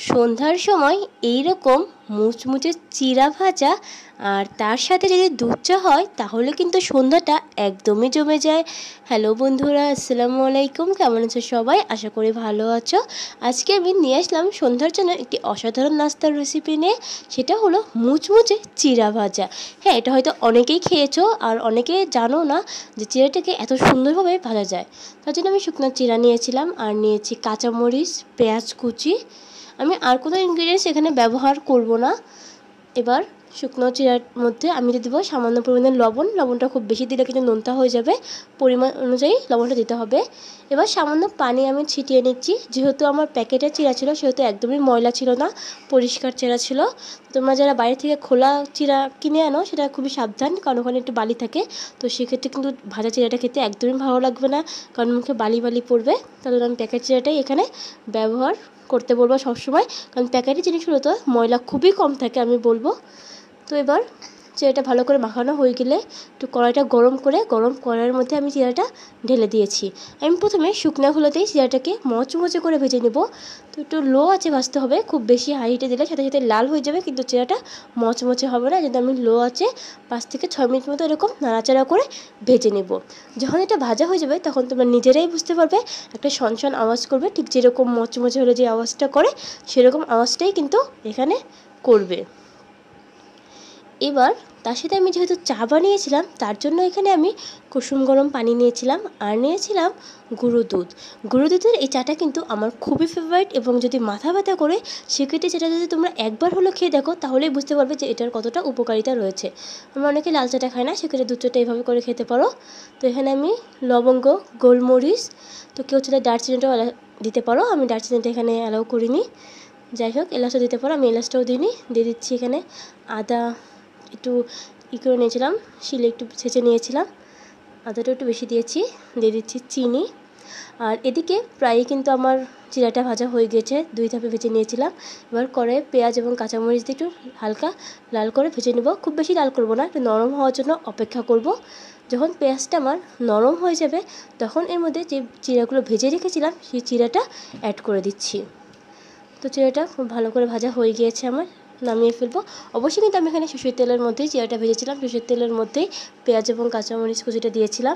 সন্ধ্যার সময় এই রকম মুচমুচে চিড়া ভাজা আর তার সাথে যদি দুধ চা হয় তাহলে কিন্তু সন্ধ্যাটা একদমই জমে যায়। হ্যালো বন্ধুরা, আসসালামু আলাইকুম। কেমন আছো সবাই? আশা করি ভালো আছো। আজকে আমি নিয়ে আসলাম সন্ধ্যার জন্য একটি অসাধারণ নাস্তার রেসিপি নিয়ে। সেটা হলো মুচমুচে চিড়া ভাজা। হ্যাঁ, এটা হয়তো অনেকেই খেয়েছো আর অনেকে জানো না যে চিড়াটাকে এত সুন্দরভাবে ভাজা যায়। তার জন্য আমি শুকনো চিড়া নিয়েছিলাম আর নিয়েছি কাঁচামরিচ, পেঁয়াজ কুচি। আমি আর কোনো ইনগ্রিডিয়েন্টস এখানে ব্যবহার করব না। এবার শুকনো চিড়ার মধ্যে আমি দিয়ে দেবো সামান্য পরিমাণে লবণ। লবণটা খুব বেশি দিলে কিন্তু নোনতা হয়ে যাবে, পরিমাণ অনুযায়ী লবণটা দিতে হবে। এবার সামান্য পানি আমি ছিটিয়ে নিচ্ছি। যেহেতু আমার প্যাকেটের চিড়া ছিল সেহেতু একদমই ময়লা ছিল না, পরিষ্কার চিড়া ছিল। তোমরা যারা বাইরে থেকে খোলা চিড়া কিনে আনো সেটা খুবই সাবধান, কারণ ওখানে একটু বালি থাকে। তো সেক্ষেত্রে কিন্তু ভাজা চিড়াটা খেতে একদমই ভালো লাগবে না, কারণ মুখে বালি বালি পড়বে। তাহলে আমি প্যাকেট চিড়াটাই এখানে ব্যবহার করতে বলবো সবসময়, কারণ প্যাকেটের জিনিসগুলো তো ময়লা খুবই কম থাকে আমি বলবো। তো এবার চিড়াটা ভালো করে মাখানো হয়ে গেলে একটু কড়াইটা গরম কড়াইয়ের মধ্যে আমি চিড়াটা ঢেলে দিয়েছি। আমি প্রথমে শুকনো খোলাতেই চিড়াটাকে মচমচে করে ভেজে নেব। তো একটু লো আঁচে ভাজতে হবে, খুব বেশি হাই হিটে দিলে সাথে সাথে লাল হয়ে যাবে, কিন্তু চিড়াটা মচমচে হবে না। যদি আমি লো আঁচে 5 থেকে 6 মিনিট মতো এরকম নাড়াচাড়া করে ভেজে নেব। যখন এটা ভাজা হয়ে যাবে তখন তোমরা নিজেরাই বুঝতে পারবে একটা শনশন আওয়াজ করবে, ঠিক যেরকম মচমচে হলে যে আওয়াজটা করে সেরকম আওয়াজটাই কিন্তু এখানে করবে। এবার তার সাথে আমি যেহেতু চা বানিয়েছিলাম তার জন্য এখানে আমি কুসুম গরম পানি নিয়েছিলাম আর নিয়েছিলাম গুঁড়ো দুধ। গুঁড়ো দুধের এই চাটা কিন্তু আমার খুবই ফেভারিট, এবং যদি মাথা ব্যথা করে সেক্ষেত্রে সেটা যদি তোমরা একবার হলো খেয়ে দেখো তাহলেই বুঝতে পারবে যে এটার কতটা উপকারিতা রয়েছে। আমরা অনেকে লাল চাটা খাই না, সেক্ষেত্রে দুধ চাটা এইভাবে করে খেতে পারো। তো এখানে আমি লবঙ্গ, গোলমরিচ, তো কেউ চাইলে দারচিনিটাও দিতে পারো, আমি দারচিনিটা এখানে অ্যালাউ করিনি। যাই হোক, এলাচও দিতে পারো, আমি এলাচটাও দিইনি। দিয়ে দিচ্ছি এখানে আদা, একটু করে নিয়েছিলাম, শিলে একটু ছেঁচে নিয়েছিলাম, আদাটা একটু বেশি দিয়েছি। দিয়ে দিচ্ছি চিনি। আর এদিকে প্রায়ই কিন্তু আমার চিড়াটা ভাজা হয়ে গেছে, 2 ধাপে ভেজে নিয়েছিলাম। এবার কড়াইয়ে পেঁয়াজ এবং কাঁচামরিচ দিয়ে একটু হালকা লাল করে ভেজে নেব। খুব বেশি লাল করব না, একটু নরম হওয়ার জন্য অপেক্ষা করব। যখন পেঁয়াজটা আমার নরম হয়ে যাবে তখন এর মধ্যে যে চিড়াগুলো ভেজে রেখেছিলাম সেই চিড়াটা অ্যাড করে দিচ্ছি। তো চিড়াটা খুব ভালো করে ভাজা হয়ে গিয়েছে, আমার নামিয়ে ফেলবো। অবশ্যই কিন্তু আমি এখানে সরষের তেলের মধ্যেই চিড়াটা ভেজেছিলাম, সরষের তেলের মধ্যেই পেঁয়াজ এবং কাঁচামরিচ কুচিটা দিয়েছিলাম।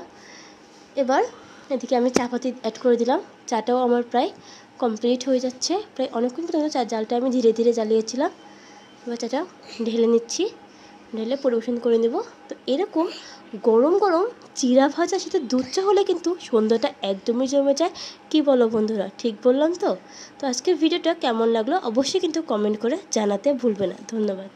এবার এদিকে আমি চা পাতি অ্যাড করে দিলাম। চাটাও আমার প্রায় কমপ্লিট হয়ে যাচ্ছে, প্রায় অনেকক্ষণ পর্যন্ত চার জালটা আমি ধীরে ধীরে জ্বালিয়েছিলাম। এবার চাটা ঢেলে নিচ্ছি, ঢেলে পরিবেশন করে নেব। তো এরকম গরম গরম চিড়া ভাজা সাথে দুধ চা হলে কিন্তু সন্ধ্যাটা একদমই জমে যায়। কি বলো বন্ধুরা, ঠিক বললাম তো? তো আজকের ভিডিওটা কেমন লাগলো অবশ্যই কিন্তু কমেন্ট করে জানাতে ভুলবে না। ধন্যবাদ।